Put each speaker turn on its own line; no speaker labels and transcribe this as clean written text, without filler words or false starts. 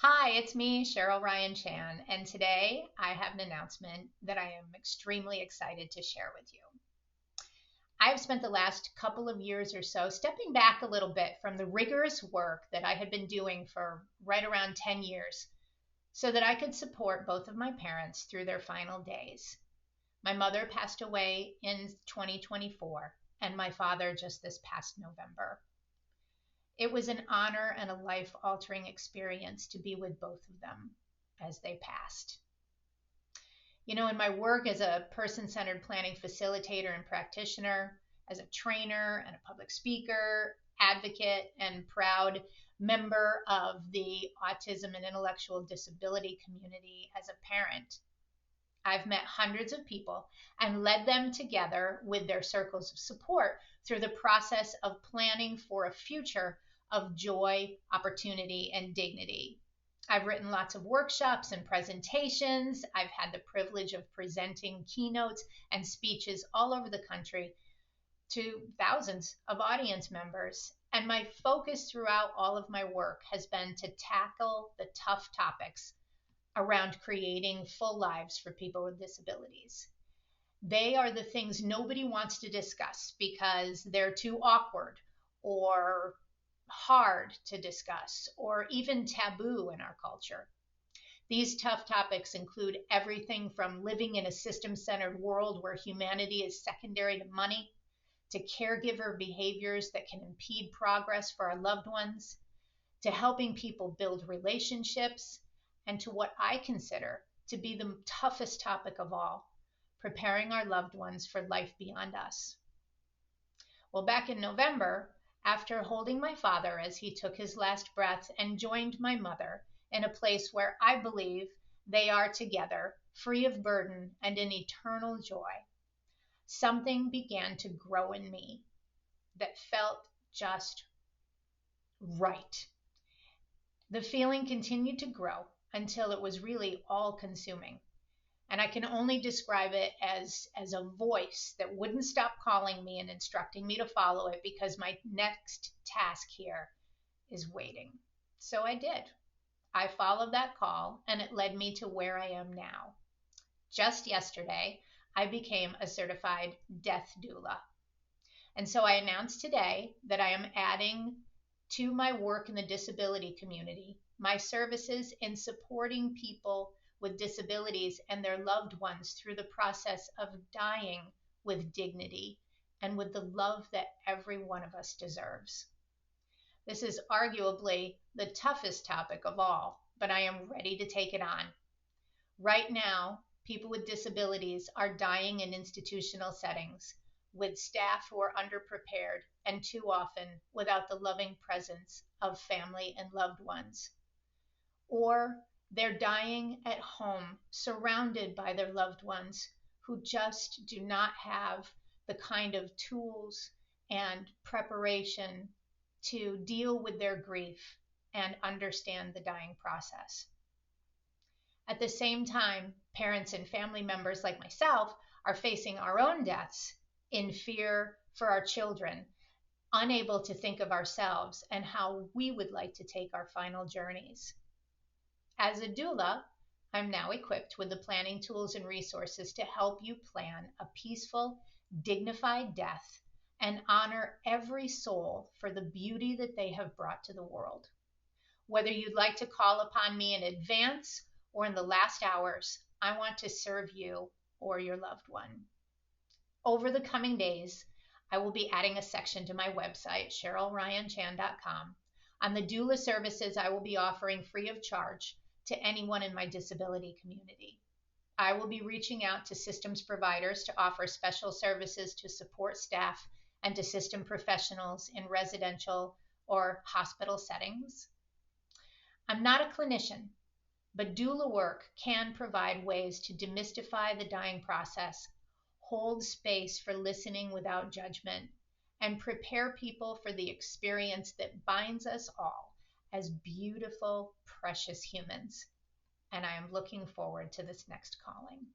Hi, it's me, Cheryl Ryan Chan, and today I have an announcement that I am extremely excited to share with you. I've spent the last couple of years or so stepping back a little bit from the rigorous work that I had been doing for right around 10 years so that I could support both of my parents through their final days. My mother passed away in 2024, and my father just this past November. It was an honor and a life altering experience to be with both of them as they passed. In my work as a person centered planning facilitator and practitioner, as a trainer and a public speaker, advocate, and proud member of the autism and intellectual disability community as a parent, I've met hundreds of people and led them together with their circles of support through the process of planning for a future of joy, opportunity, and dignity. I've written lots of workshops and presentations. I've had the privilege of presenting keynotes and speeches all over the country to thousands of audience members. And my focus throughout all of my work has been to tackle the tough topics around creating full lives for people with disabilities. They are the things nobody wants to discuss because they're too awkward or hard to discuss or even taboo in our culture. These tough topics include everything from living in a system centered world where humanity is secondary to money, to caregiver behaviors that can impede progress for our loved ones, to helping people build relationships, and to what I consider to be the toughest topic of all, preparing our loved ones for life beyond us. Well, back in November, after holding my father as he took his last breath and joined my mother in a place where I believe they are together, free of burden and in eternal joy, something began to grow in me that felt just right. The feeling continued to grow until it was really all consuming. And I can only describe it as a voice that wouldn't stop calling me and instructing me to follow it because my next task here is waiting. So I did. I followed that call, and it led me to where I am now. Just yesterday, I became a certified death doula. And so I announced today that I am adding to my work in the disability community my services in supporting people with disabilities and their loved ones through the process of dying with dignity and with the love that every one of us deserves. This is arguably the toughest topic of all, but I am ready to take it on. Right now, people with disabilities are dying in institutional settings with staff who are underprepared and too often without the loving presence of family and loved ones. Or they're dying at home, surrounded by their loved ones who just do not have the kind of tools and preparation to deal with their grief and understand the dying process. At the same time, parents and family members like myself are facing our own deaths in fear for our children, unable to think of ourselves and how we would like to take our final journeys. As a doula, I'm now equipped with the planning tools and resources to help you plan a peaceful, dignified death and honor every soul for the beauty that they have brought to the world. Whether you'd like to call upon me in advance or in the last hours, I want to serve you or your loved one. Over the coming days, I will be adding a section to my website, CherylRyanChan.com, on the doula services I will be offering free of charge to anyone in my disability community. I will be reaching out to systems providers to offer special services to support staff and to system professionals in residential or hospital settings. I'm not a clinician, but doula work can provide ways to demystify the dying process, hold space for listening without judgment, and prepare people for the experience that binds us all as beautiful, precious humans. And I am looking forward to this next calling.